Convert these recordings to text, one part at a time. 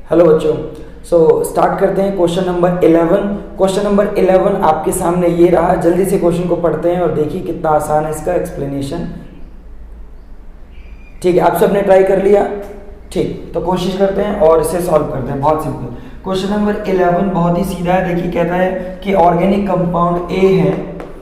Hello बच्चों। Start करते हैं क्वेश्चन नंबर 11। क्वेश्चन नंबर 11 आपके सामने ये रहा। जल्दी से क्वेश्चन को पढ़ते हैं और देखिए कितना आसान है इसका एक्सप्लेनेशन। ठीक है, आप सबने ट्राई कर लिया? ठीक, तो कोशिश करते हैं और इसे सॉल्व करते हैं। बहुत सिंपल क्वेश्चन नंबर 11 बहुत ही सीधा है। देखिए कहता है कि ऑर्गेनिक कंपाउंड ए है।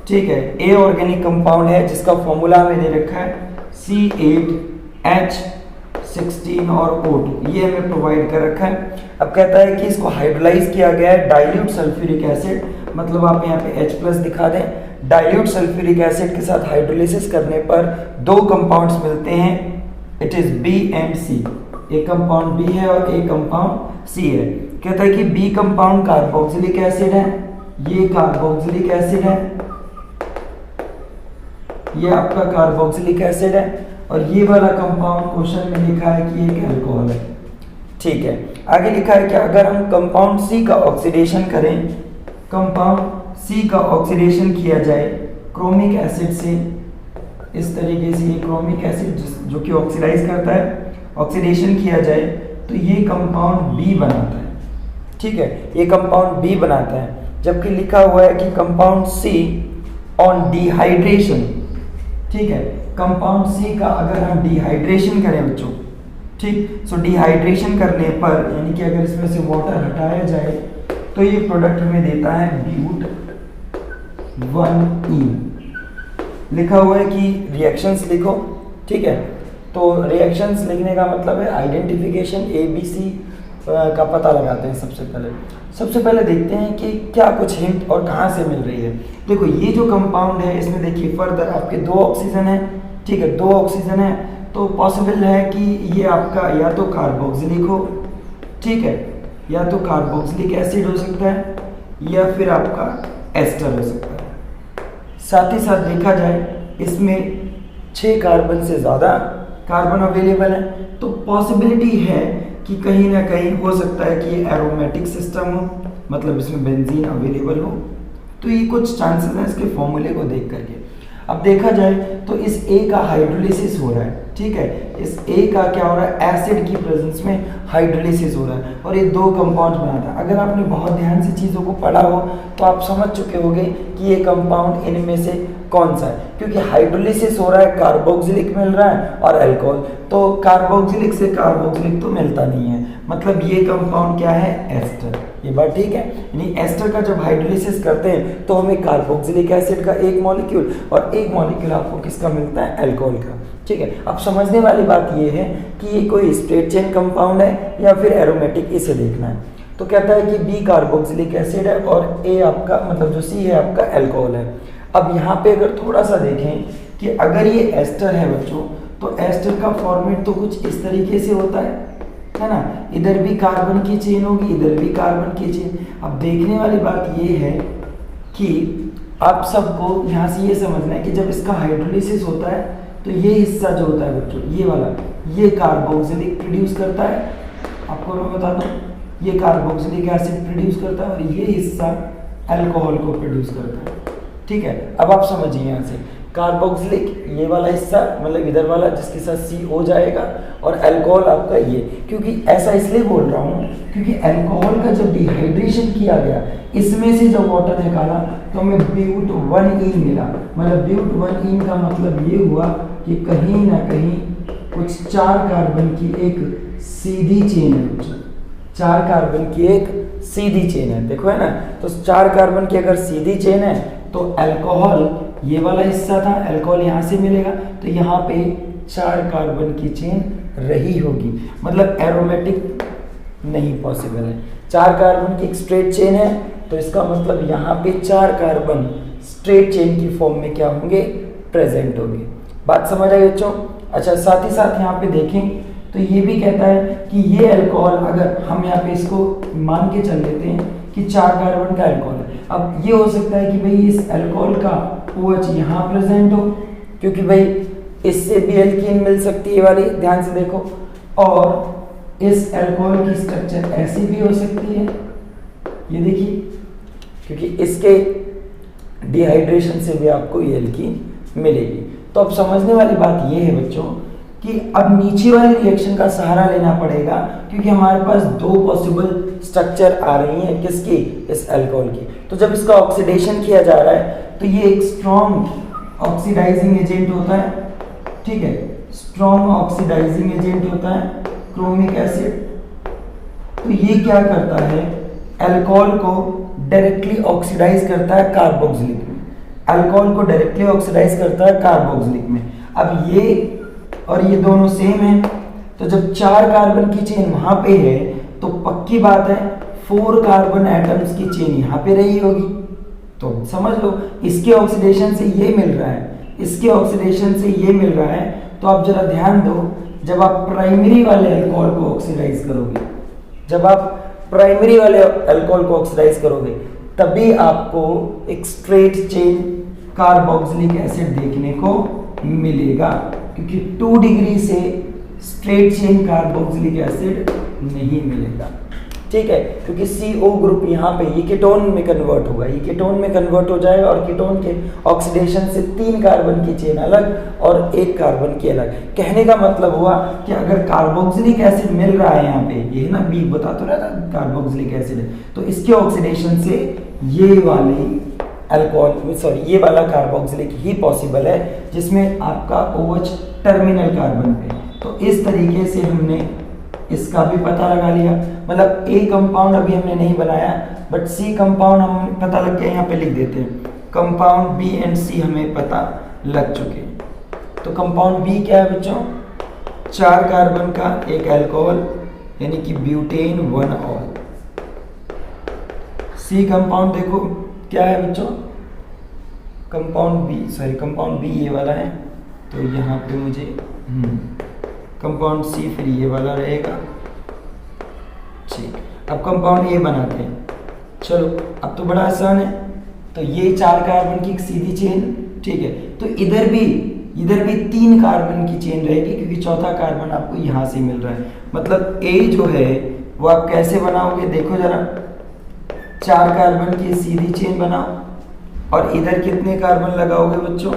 ठीक है, ए ऑर्गेनिक कंपाउंड है जिसका फॉर्मूला हमें दे रखा है C8H16 और O2, ये हमें प्रोवाइड कर रखा है। अब कहता है कि इसको हाइड्रोलाइज किया गया है डाइल्यूट सल्फ्यूरिक एसिड, मतलब आप यहाँ पे H+ दिखा दें। डाइल्यूट सल्फ्यूरिक एसिड के साथ हाइड्रोलिसिस करने पर दो कंपाउंड्स मिलते हैं, it is B and C। एक कंपाउंड B है और एक कंपाउंड C है। कहता है कि B कंपाउंड कार्बोक्सिलिक एसिड है, ये कार्बोक्सिलिक एसिड है, ये आपका कार्बोक्सिलिक एसिड है, और ये वाला कंपाउंड क्वेश्चन में लिखा है कि एक अल्कोहल है। ठीक है, आगे लिखा है कि अगर हम कंपाउंड C का ऑक्सीडेशन करें, कंपाउंड C का ऑक्सीडेशन किया जाए क्रोमिक एसिड से, इस तरीके से ये क्रोमिक एसिड जो कि ऑक्सीडाइज करता है, ऑक्सीडेशन किया जाए तो ये कंपाउंड B बनाता है। ठीक है, ये कंपाउंड B बनाता है, जबकि लिखा हुआ है कि कंपाउंड C ऑन डिहाइड्रेशन। ठीक है, कंपाउंड C का अगर हम डिहाइड्रेशन करें बच्चों, ठीक, सो डिहाइड्रेशन करने पर यानी कि अगर इसमें से वाटर हटाया जाए तो ये प्रोडक्ट हमें देता है ब्यूट 1ene। लिखा हुआ है कि रिएक्शंस लिखो। ठीक है, तो रिएक्शंस लिखने का मतलब है आइडेंटिफिकेशन ABC का पता लगाते हैं। सबसे पहले देखते हैं कि क्या कुछ हिंट और कहाँ से मिल रही है। देखो ये जो कंपाउंड है इसमें देखिए फर्दर आपके 2 ऑक्सीजन है। ठीक है, 2 ऑक्सीजन है तो पॉसिबल है कि ये आपका या तो कार्बोक्सिलिक हो, ठीक है, या तो कार्बोक्सिलिक एसिड हो सकता है, या फिर आपका एस्टर हो सकता है। साथ ही साथ देखा जाए इसमें 6 कार्बन से ज़्यादा कार्बन अवेलेबल है, तो पॉसिबिलिटी है कि कहीं ना कहीं हो सकता है कि ये एरोमेटिक सिस्टम हो, मतलब इसमें बेंजीन अवेलेबल हो। तो ये कुछ चांसेस हैं इसके फॉर्मूले को देख करके। अब देखा जाए तो इस A का हाइड्रोलिसिस हो रहा है। ठीक है, इस A का क्या हो रहा है, एसिड की प्रेजेंस में हाइड्रोलिसिस हो रहा है और ये 2 कंपाउंड बनाता है। अगर आपने बहुत ध्यान से चीज़ों को पढ़ा हो तो आप समझ चुके होंगे कि ये कंपाउंड इनमें से कौन सा है, क्योंकि हाइड्रोलिसिस हो रहा है, कार्बोक्सिलिक मिल रहा है और अल्कोहल, तो कार्बोक्सिलिक से कार्बोक्सिलिक तो मिलता नहीं है, मतलब ये कंपाउंड क्या है, एस्टर। ये बात ठीक है, यानी एस्टर का जब हाइड्रोलिसिस करते हैं तो हमें कार्बोक्सिलिक एसिड का एक मॉलिक्यूल और एक मॉलिक्यूल आपको किसका मिलता है, अल्कोहल का। ठीक है, अब समझने वाली बात ये है कि ये कोई स्ट्रेट चेन कंपाउंड है या फिर एरोमेटिक, इसे देखना है। तो कहता है कि B कार्बोक्सिलिक एसिड है और A आपका मतलब जो C है आपका अल्कोहल है। अब यहाँ पे अगर थोड़ा सा देखें कि अगर ये एस्टर है बच्चों, तो एस्टर का फॉर्मेट तो कुछ इस तरीके से होता है ना, इधर भी कार्बन की चेन होगी, इधर भी कार्बन की चेन। अब देखने वाली बात ये है कि आप सबको यहाँ से ये समझना है कि जब इसका हाइड्रोलिसिस होता है तो ये हिस्सा जो होता है बच्चों, ये वाला, ये कार्बोक्सिलिक प्रोड्यूस करता है। आपको मैं बता दूं, ये कार्बोक्सिलिक एसिड प्रोड्यूस करता है और ये हिस्सा अल्कोहल को प्रोड्यूस करता है। ठीक है, अब आप समझिए यहाँ से कार्बोक्सिलिक ये वाला हिस्सा, मतलब इधर वाला जिसके साथ CO जाएगा, और अल्कोहल आपका ये। क्योंकि ऐसा इसलिए बोल रहा हूँ क्योंकि अल्कोहल का जब डिहाइड्रेशन किया गया, इसमें से जब वाटर निकाला तो हमें ब्यूट 1ene मिला। मतलब ब्यूट 1ene का मतलब ये हुआ कि कहीं ना कहीं कुछ 4 कार्बन की एक सीधी चेन है, 4 कार्बन की एक सीधी चेन है। देखो है ना, तो 4 कार्बन की अगर सीधी चेन है तो अल्कोहल ये वाला हिस्सा था, अल्कोहल यहाँ से मिलेगा, तो यहाँ पे 4 कार्बन की चेन रही होगी, मतलब एरोमेटिक नहीं पॉसिबल है। 4 कार्बन की एक स्ट्रेट चेन है, तो इसका मतलब यहाँ पे 4 कार्बन स्ट्रेट चेन की फॉर्म में क्या होंगे, प्रेजेंट होंगे। बात समझ आई बच्चों? अच्छा, साथ ही साथ यहाँ पे देखें तो ये भी कहता है कि ये अल्कोहल, अगर हम यहाँ पे इसको मान के चल लेते हैं कि 4 कार्बन का अल्कोहल है, अब ये हो सकता है कि भाई इस अल्कोहल का OH यहाँ प्रेजेंट हो, क्योंकि भाई इससे भी एल्कीन मिल सकती है वाली, ध्यान से देखो, और इस अल्कोहल की स्ट्रक्चर ऐसी भी हो सकती है, ये देखिए, क्योंकि इसके डिहाइड्रेशन से भी आपको ये एल्कीन मिलेगी। तो अब समझने वाली बात ये है बच्चों कि अब नीचे वाले रिएक्शन का सहारा लेना पड़ेगा, क्योंकि हमारे पास दो पॉसिबल स्ट्रक्चर आ रही हैं किसकी, इस अल्कोहल की। तो जब इसका ऑक्सीडेशन किया जा रहा है तो ये एक स्ट्रॉन्ग ऑक्सीडाइजिंग एजेंट होता है, ठीक है, स्ट्रॉन्ग ऑक्सीडाइजिंग एजेंट होता है क्रोमिक एसिड। तो ये क्या करता है, अल्कोहल को डायरेक्टली ऑक्सीडाइज करता है कार्बोक्सिलिक में, अल्कोहल को डायरेक्टली ऑक्सीडाइज करता है कार्बोक्सिलिक में। अब ये और ये दोनों सेम है, तो जब 4 कार्बन की चेन वहां पे है तो पक्की बात है 4 कार्बन एटम्स की चेन यहाँ पे रही होगी। तो समझ लो इसके ऑक्सीडेशन से ये मिल रहा है, इसके ऑक्सीडेशन से ये मिल रहा है। तो आप जरा ध्यान दो, जब आप प्राइमरी वाले अल्कोहल को ऑक्सीडाइज करोगे, जब आप प्राइमरी वाले अल्कोहल को ऑक्सीडाइज करोगे तभी आपको एक स्ट्रेट चेन कार्बोक्सिलिक एसिड देखने को मिलेगा, क्योंकि 2 डिग्री से स्ट्रेट चेन कार्बोक्सिलिक एसिड नहीं मिलेगा, ठीक है, क्योंकि CO ग्रुप यहाँ पे ये कीटोन में कन्वर्ट होगा, ये कीटोन में कन्वर्ट हो जाएगा और कीटोन के ऑक्सीडेशन से 3 कार्बन की चेन अलग और 1 कार्बन की अलग। कहने का मतलब हुआ कि अगर कार्बोक्सिलिक एसिड मिल रहा है यहाँ पे, ये ना बी बता तो रहा था कार्बोक्सिलिक एसिड है, तो इसके ऑक्सीडेशन से ये वाली अल्कोहल सॉरी ये वाला कार्बोक्सिलिक ही पॉसिबल है, जिसमें आपका OH टर्मिनल कार्बन पे। तो इस तरीके से हमने इसका भी पता लगा लिया, मतलब A कंपाउंड अभी हमने नहीं बनाया, बट C कंपाउंड हम पता लग गया, यहाँ पे लिख देते हैं कंपाउंड B एंड C हमें पता लग चुके हैं। तो कंपाउंड B क्या है बच्चों, 4 कार्बन का एक अल्कोहल यानी कि ब्यूटेन 1 ऑल। C कंपाउंड देखो क्या है बच्चों, कंपाउंड B ये वाला है, तो यहाँ पे मुझे कंपाउंड C फिर ये वाला रहेगा, ठीक। अब कंपाउंड A बनाते हैं, चलो अब तो बड़ा आसान है। तो ये 4 कार्बन की एक सीधी चेन, ठीक है, तो इधर भी 3 कार्बन की चेन रहेगी, क्योंकि चौथा कार्बन आपको यहाँ से मिल रहा है। मतलब A जो है वो आप कैसे बनाओगे, देखो जरा, 4 कार्बन की सीधी चेन बनाओ और इधर कितने कार्बन लगाओगे बच्चों,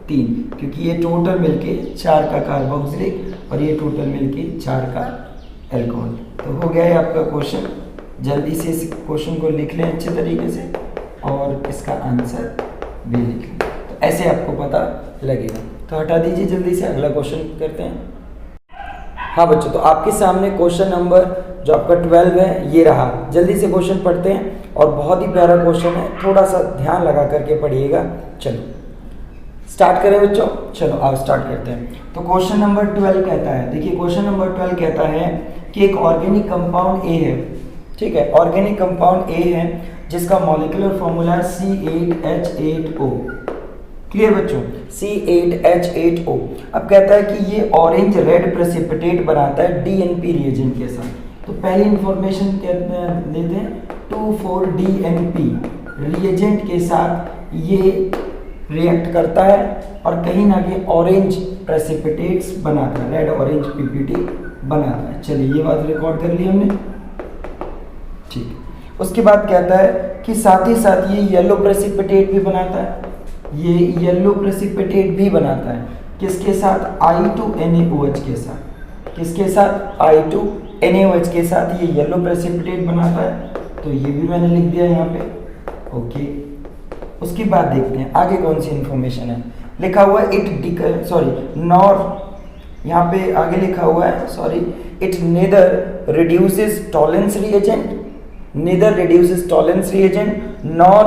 3, क्योंकि ये टोटल मिलके 4 का कार्बोक्सिलिक और ये टोटल मिलके 4 का अल्कोहल। तो हो गया है आपका क्वेश्चन। जल्दी से इस क्वेश्चन को लिख लें अच्छे तरीके से और इसका आंसर भी लिख लें, तो ऐसे आपको पता लगेगा। तो हटा दीजिए जल्दी से, अगला क्वेश्चन करते हैं। हाँ बच्चों, तो आपके सामने क्वेश्चन नंबर जो आपका 12 है ये रहा। जल्दी से क्वेश्चन पढ़ते हैं और बहुत ही प्यारा क्वेश्चन है, थोड़ा सा ध्यान लगा करके पढ़िएगा। चलो स्टार्ट करें बच्चों, चलो आप स्टार्ट करते हैं। तो क्वेश्चन नंबर 12 कहता है, देखिए क्वेश्चन नंबर 12 कहता है कि एक ऑर्गेनिक कंपाउंड A है, ठीक है, ऑर्गेनिक कंपाउंड A है जिसका मॉलिक्यूलर फॉर्मूला है C8H8O। क्लियर बच्चों, C8H8O। अब कहता है कि ये ऑरेंज रेड प्रेसिपिटेट बनाता है DNP रिएजेंट के साथ। तो पहली इंफॉर्मेशन लेते हैं, 2,4-DNP रिएजेंट के साथ ये रिएक्ट करता है और कहीं ना कहीं ऑरेंज प्रेसिपिटेट्स बनाता है, रेड ऑरेंज PPT बनाता है। चलिए ये बात रिकॉर्ड कर ली हमने, ठीक। उसके बाद कहता है कि साथ ही साथ ये येलो प्रेसिपिटेट भी बनाता है, ये येलो प्रेसिपिटेट भी बनाता है, किसके साथ, I2NaOH के साथ, किसके साथ, I2NaOH के साथ ये येलो प्रेसिपिटेट बनाता है। तो ये भी मैंने लिख दिया यहाँ पे, ओके। उसके बाद देखते हैं आगे कौन सी इंफॉर्मेशन है। लिखा हुआ है यहाँ पे आगे लिखा हुआ है it neither reduces Tollens reagent nor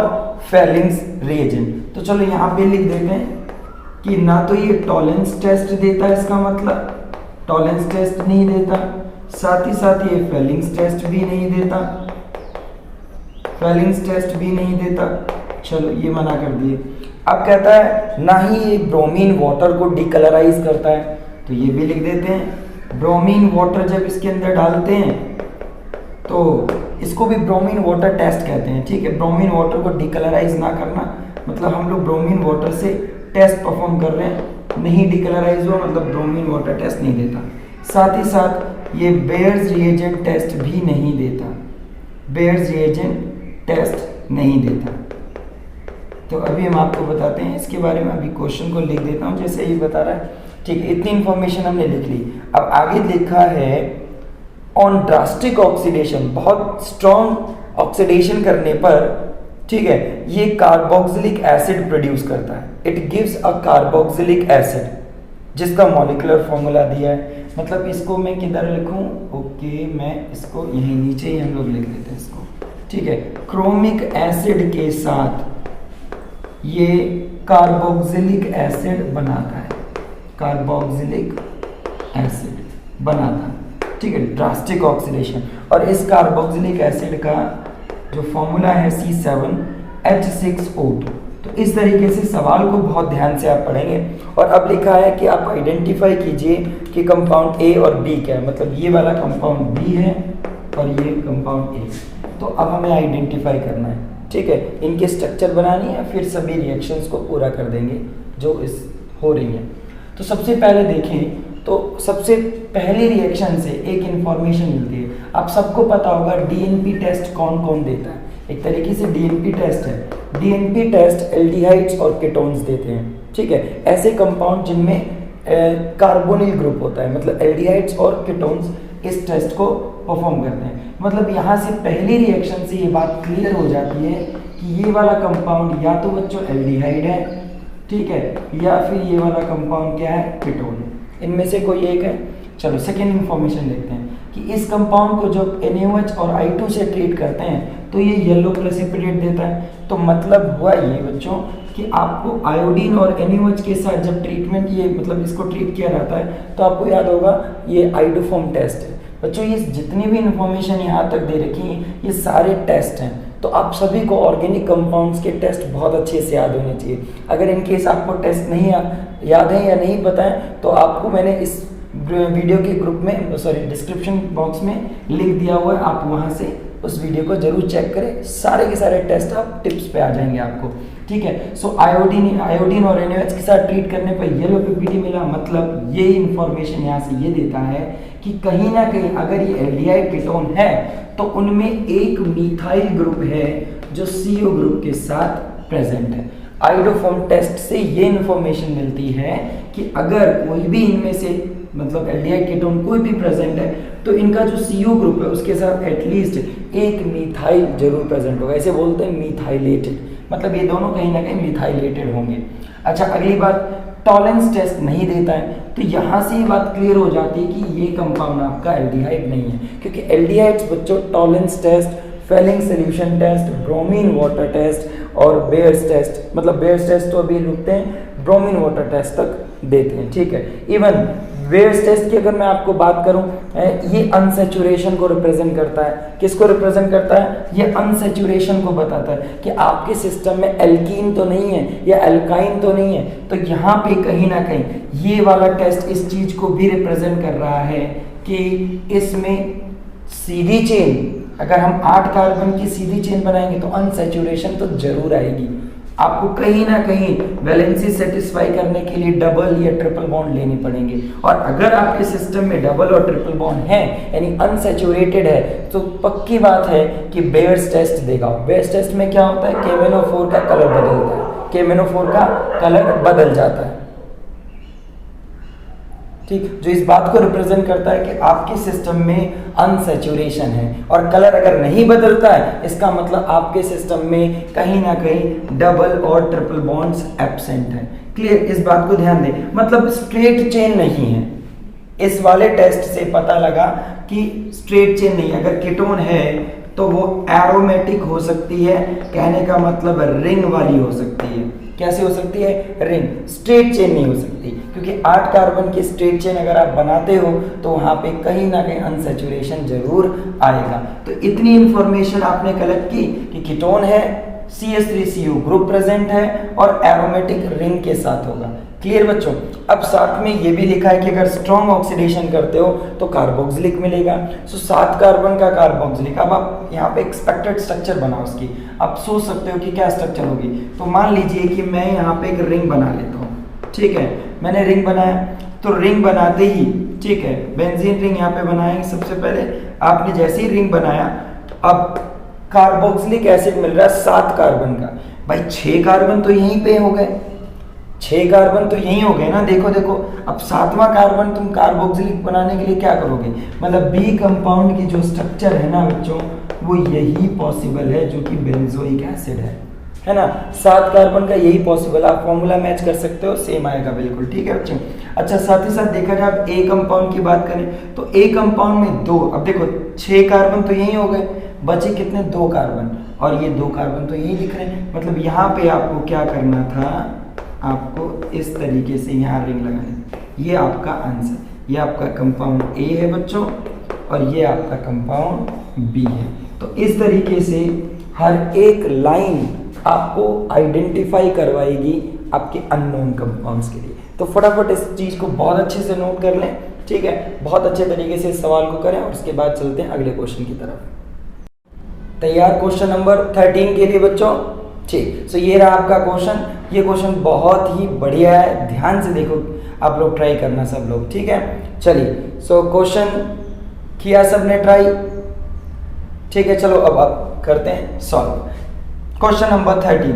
Fehling's reagent. तो चलो यहाँ पे लिख देते हैं कि ना तो ये टॉलेंस टेस्ट देता है, इसका मतलब टॉलेंस टेस्ट नहीं देता, साथ ही साथ ये फेलिंग्स टेस्ट भी नहीं देता, चलो ये मना कर दिए। अब कहता है ना ही ये ब्रोमीन वाटर को डिकलराइज करता है, तो ये भी लिख देते हैं। ब्रोमीन वाटर जब इसके अंदर डालते हैं तो इसको भी ब्रोमीन वाटर टेस्ट कहते हैं, ठीक है। ब्रोमीन वाटर को डिकलराइज ना करना मतलब हम लोग ब्रोमीन वाटर से टेस्ट परफॉर्म कर रहे हैं, नहीं डिकलराइज हुआ मतलब ब्रोमीन वाटर टेस्ट नहीं देता। साथ ही साथ ये बेयर्स रिएजेंट टेस्ट भी नहीं देता, तो अभी हम आपको बताते हैं इसके बारे में। अभी क्वेश्चन को लिख देता हूँ जैसे ये बता रहा है ठीक है, इतनी इंफॉर्मेशन हमने लिख ली। अब आगे लिखा है ऑन ड्रास्टिक ऑक्सीडेशन, बहुत स्ट्रॉन्ग ऑक्सीडेशन करने पर, ठीक है, ये कार्बोक्सिलिक एसिड प्रोड्यूस करता है। It gives a carboxylic acid जिसका मॉलिक्यूलर फॉर्मूला दिया है। मतलब इसको मैं किधर लिखूं? ओके, मैं इसको यहीं नीचे ही हम लोग लिख लेते हैं इसको, ठीक है। क्रोमिक एसिड के साथ ये कार्बोक्सिलिक एसिड बनाता है, कार्बोक्सिलिक एसिड बनाता है, ठीक है, ड्रास्टिक ऑक्सीडेशन। और इस कार्बोक्सिलिक एसिड का जो फॉर्मूला है C7H6O2। तो इस तरीके से सवाल को बहुत ध्यान से आप पढ़ेंगे। और अब लिखा है कि आप आइडेंटिफाई कीजिए कि कंपाउंड ए और बी क्या है। मतलब ये वाला कंपाउंड बी है और ये कंपाउंड ए। तो अब हमें आइडेंटिफाई करना है, ठीक है, इनके स्ट्रक्चर बनानी है, फिर सभी रिएक्शंस को पूरा कर देंगे जो इस हो रही हैं। तो सबसे पहले देखें तो सबसे पहली रिएक्शन से एक इंफॉर्मेशन मिलती है। आप सबको पता होगा डीएनपी टेस्ट कौन कौन देता है। एक तरीके से डीएनपी टेस्ट है। डीएनपी टेस्ट एल्डिहाइड्स और कीटोन्स देते हैं, ठीक है, ऐसे कंपाउंड जिनमें कार्बोनिल ग्रुप होता है, मतलब एल्डिहाइड्स और कीटोन्स इस टेस्ट को परफॉर्म करते हैं। मतलब यहाँ से पहली रिएक्शन से ये बात क्लियर हो जाती है कि ये वाला कंपाउंड या तो बच्चों एल्डिहाइड है, ठीक है, या फिर ये वाला कंपाउंड क्या है? कीटोन है। इनमें से कोई एक है। चलो सेकेंड इंफॉर्मेशन देखते हैं कि इस कंपाउंड को जब NaOH और I2 से ट्रीट करते हैं तो ये येलो प्रेसिपिटेट देता है। तो मतलब हुआ ये बच्चों कि आपको आयोडीन और NaOH के साथ जब ट्रीटमेंट ये मतलब इसको ट्रीट किया जाता है तो आपको याद होगा ये आइडोफॉर्म टेस्ट है। बच्चों ये जितनी भी इंफॉर्मेशन यहाँ तक दे रखी है ये सारे टेस्ट हैं। तो आप सभी को ऑर्गेनिक कंपाउंड्स के टेस्ट बहुत अच्छे से याद होने चाहिए। अगर इन केस आपको टेस्ट नहीं याद है या नहीं पता है तो आपको मैंने इस वीडियो के ग्रुप में डिस्क्रिप्शन बॉक्स में लिख दिया हुआ है, आप वहाँ से उस वीडियो को जरूर चेक करें। सारे के सारे टेस्ट आप टिप्स पे आ जाएंगे आपको, ठीक है। सो आयोडीन और NaOH के साथ ट्रीट करने पर येलो पीपीटी मिला। मतलब ये इंफॉर्मेशन यहाँ से ये देता है कि कहीं ना कहीं अगर ये एल्डिहाइड कीटोन है तो उनमें एक मिथाइल ग्रुप है जो CO ग्रुप के साथ प्रेजेंट है। आइडोफॉर्म टेस्ट से ये इंफॉर्मेशन मिलती है कि अगर कोई भी इनमें से मतलब एल्डिहाइड कीटोन कोई भी प्रेजेंट है तो इनका जो CO ग्रुप है उसके साथ एटलीस्ट एक मिथाइल जरूर प्रेजेंट होगा। ऐसे बोलते हैं मिथाइलेटेड, मतलब ये दोनों कहीं ना कहीं मिथाइलेटेड होंगे। अच्छा, अगली बात, टॉलेंस टेस्ट नहीं देता है तो यहाँ से ये बात क्लियर हो जाती है कि ये कंपाउंड आपका एल्डिहाइड नहीं है, क्योंकि एल्डिहाइड्स बच्चों Tollens test, Fehling solution test, bromine water test और बेयर्स टेस्ट, मतलब बेयर्स टेस्ट तो अभी रुकते हैं, ब्रोमीन वाटर टेस्ट तक देते हैं, ठीक है। इवन बेयर्स टेस्ट की अगर मैं आपको बात करूं, ये अनसैचुरेशन को रिप्रेजेंट करता है। किसको रिप्रेजेंट करता है? ये अनसैचुरेशन को बताता है कि आपके सिस्टम में एल्कीन तो नहीं है या एल्काइन तो नहीं है। तो यहाँ पे कहीं ना कहीं ये वाला टेस्ट इस चीज को भी रिप्रेजेंट कर रहा है कि इसमें सीधी चेन, अगर हम 8 कार्बन की सीधी चेन बनाएंगे तो अनसैचुरेशन तो जरूर आएगी। आपको कहीं ना कहीं वैलेंसी सेटिस्फाई करने के लिए डबल या ट्रिपल बॉन्ड लेने पड़ेंगे। और अगर आपके सिस्टम में डबल और ट्रिपल बॉन्ड है यानी अनसैचुरेटेड है तो पक्की बात है कि बेयर्स टेस्ट देगा। बेयर्स टेस्ट में क्या होता है? KMnO4 का कलर बदलता है, KMnO4 का कलर बदल जाता है, ठीक, जो इस बात को रिप्रेजेंट करता है कि आपके सिस्टम में अनसैचुरेशन है। और कलर अगर नहीं बदलता है इसका मतलब आपके सिस्टम में कहीं ना कहीं डबल और ट्रिपल बॉन्ड्स एब्सेंट है। क्लियर? इस बात को ध्यान दें, मतलब स्ट्रेट चेन नहीं है। इस वाले टेस्ट से पता लगा कि स्ट्रेट चेन नहीं, अगर कीटोन है तो वो एरोमेटिक हो सकती है, कहने का मतलब रिंग वाली हो सकती है। कैसे हो सकती है? रिंग। स्ट्रेट चेन नहीं हो सकती, क्योंकि 8 कार्बन की स्ट्रेट चेन अगर आप बनाते हो तो वहां पे कहीं ना कहीं अनसैचुरेशन जरूर आएगा। तो इतनी इंफॉर्मेशन आपने कलेक्ट की कि कीटोन है, CH3CO ग्रुप प्रेजेंट है और एरोमेटिक रिंग के साथ होगा। क्लियर बच्चों? अब साथ में ये भी लिखा है कि अगर स्ट्रॉन्ग ऑक्सीडेशन करते हो तो कार्बोक्सिलिक मिलेगा। सो 7 कार्बन का कार्बोक्सिलिक। अब आप यहाँ पे एक्सपेक्टेड स्ट्रक्चर बनाओ उसकी। आप सोच सकते हो कि क्या स्ट्रक्चर होगी। तो मान लीजिए कि मैं यहाँ पे एक रिंग बना लेता हूँ, ठीक है। मैंने रिंग बनाया तो रिंग बनाते ही, ठीक है, बेंजीन रिंग यहाँ पे बनाएंगे। सबसे पहले आपने जैसे ही रिंग बनाया, अब कार्बोक्सिलिक एसिड मिल रहा है 7 कार्बन का। भाई 6 कार्बन तो यहीं पे हो गए, 6 कार्बन तो यही हो गए ना, देखो देखो। अब 7वां कार्बन तुम कार्बोक्सिलिक बनाने के लिए क्या करोगे, मतलब बी कंपाउंड की जो स्ट्रक्चर है ना बच्चों, वो यही पॉसिबल है जो कि बेंजोइक एसिड है ना। 7 कार्बन का यही पॉसिबल, आप फॉर्मूला मैच कर सकते हो, सेम आएगा बिल्कुल, ठीक है बच्चों। अच्छा, साथ ही साथ देखा जाए अब ए कंपाउंड की बात करें तो ए कंपाउंड में 2, अब देखो 6 कार्बन तो यही हो गए, बचे कितने, 2 कार्बन, और ये 2 कार्बन तो यही दिख रहे हैं। मतलब यहाँ पे आपको क्या करना था, आपको इस तरीके से यहाँ रिंग लगानी। ये आपका आंसर, ये आपका कंपाउंड ए है बच्चों, और ये आपका कंपाउंड बी है। तो इस तरीके से हर एक लाइन आपको आइडेंटिफाई करवाएगी आपके अननोन कंपाउंड्स के लिए। तो फटाफट इस चीज़ को बहुत अच्छे से नोट कर लें, ठीक है, बहुत अच्छे तरीके से इस सवाल को करें, और उसके बाद चलते हैं अगले क्वेश्चन की तरफ। तैयार क्वेश्चन नंबर 13 के लिए बच्चों, ठीक। सो ये रहा आपका क्वेश्चन। ये क्वेश्चन बहुत ही बढ़िया है, ध्यान से देखो, आप लोग ट्राई करना सब लोग, ठीक है। चलिए, सो क्वेश्चन किया सबने ट्राई, ठीक है। चलो अब करते हैं सॉल्व। क्वेश्चन नंबर 13,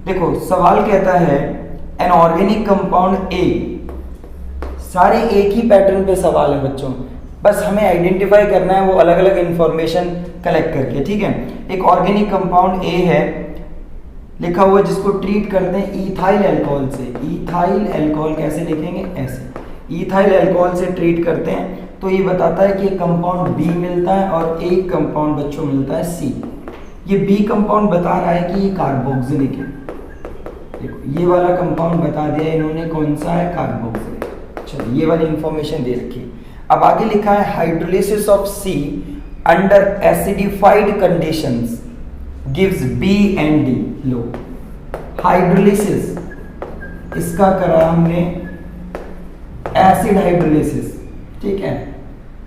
देखो सवाल कहता है एन ऑर्गेनिक कंपाउंड ए, सारे एक ही पैटर्न पे सवाल है बच्चों, बस हमें आइडेंटिफाई करना है वो अलग अलग इंफॉर्मेशन कलेक्ट करके, ठीक है। एक ऑर्गेनिक कंपाउंड ए है लिखा हुआ, जिसको ट्रीट करते हैं इथाइल अल्कोहल से। इथाइल अल्कोहल कैसे लिखेंगे, ऐसे, इथाइल अल्कोहल से ट्रीट करते हैं। तो ये बताता है कि एक कंपाउंड बी मिलता है और एक कंपाउंड बच्चों मिलता है सी। ये बी कंपाउंड बता रहा है कि ये कार्बोक्सिलिक है, देखो ये वाला कंपाउंड बता दिया इन्होंने कौन सा है, कार्बोक्सिलिक। चलो ये वाली इंफॉर्मेशन दे रखी है। अब आगे लिखा है hydrolysis of C under acidified conditions gives B and D. लो, हाइड्रोलिसिस इसका करा हमने एसिड हाइड्रोलिसिस, ठीक है,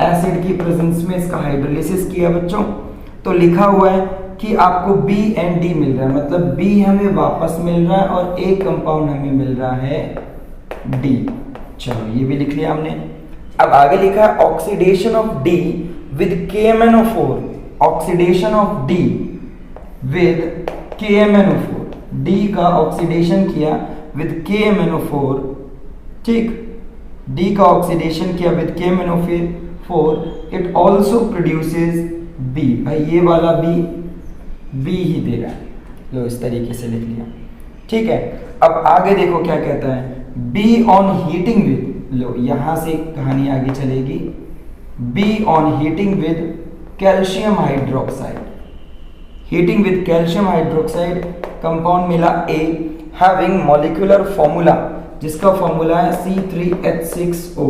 एसिड की प्रेजेंस में इसका हाइड्रोलिसिस किया बच्चों। तो लिखा हुआ है कि आपको बी एंड डी मिल रहा है, मतलब बी हमें वापस मिल रहा है और एक कंपाउंड हमें मिल रहा है डी। चलो ये भी लिख लिया हमने। अब आगे लिखा है oxidation of D with KMnO4, oxidation of D with KMnO4, D का ऑक्सीडेशन किया विद KMnO4, ठीक, डी का ऑक्सीडेशन किया with KMnO4, it also produces B. भाई ये वाला बी ही दे रहा है, लो इस तरीके से लिख लिया, ठीक है। अब आगे देखो क्या कहता है, बी ऑन हीटिंग विद, लो यहां से कहानी आगे चलेगी, B on heating with calcium hydroxide, heating with calcium hydroxide compound मिला ए हैविंग मॉलिक्यूलर फॉर्मूला, जिसका फॉर्मूला है C3H6O,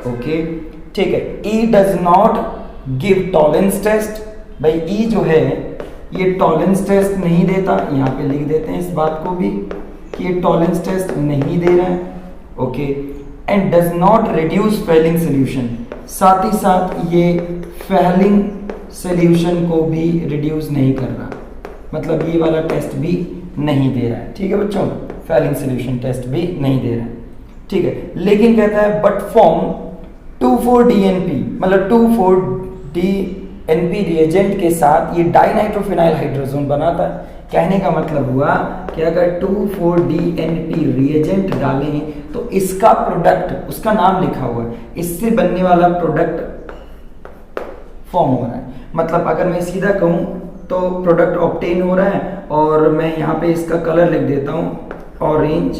ओके, ठीक है। E does not give Tollens test, भाई ई जो है ये टॉलेंस टेस्ट नहीं देता, यहाँ पे लिख देते हैं इस बात को भी कि ये टॉलेंस टेस्ट नहीं दे रहा है, okay. And does not reduce Fehling solution, साथ ही साथ ये फेलिंग सोल्यूशन को भी रिड्यूस नहीं कर रहा, मतलब ये वाला टेस्ट भी नहीं दे रहा है, ठीक है बच्चों, फेलिंग सोल्यूशन टेस्ट भी नहीं दे रहा है, ठीक है। लेकिन कहता है बट फॉर्म 2,4-DNP, मतलब 2,4-DNP रिएजेंट के साथ ये डाइनाइट्रोफिनाइल हाइड्रोजन बनाता है। कहने का मतलब हुआ कि अगर 2,4-DNP रिएजेंट डालें तो इसका प्रोडक्ट, उसका नाम लिखा हुआ है, इससे बनने वाला प्रोडक्ट फॉर्म हो रहा है। मतलब अगर मैं सीधा कहूँ तो प्रोडक्ट ऑब्टेन हो रहा है, और मैं यहाँ पे इसका कलर लिख देता हूँ ऑरेंज,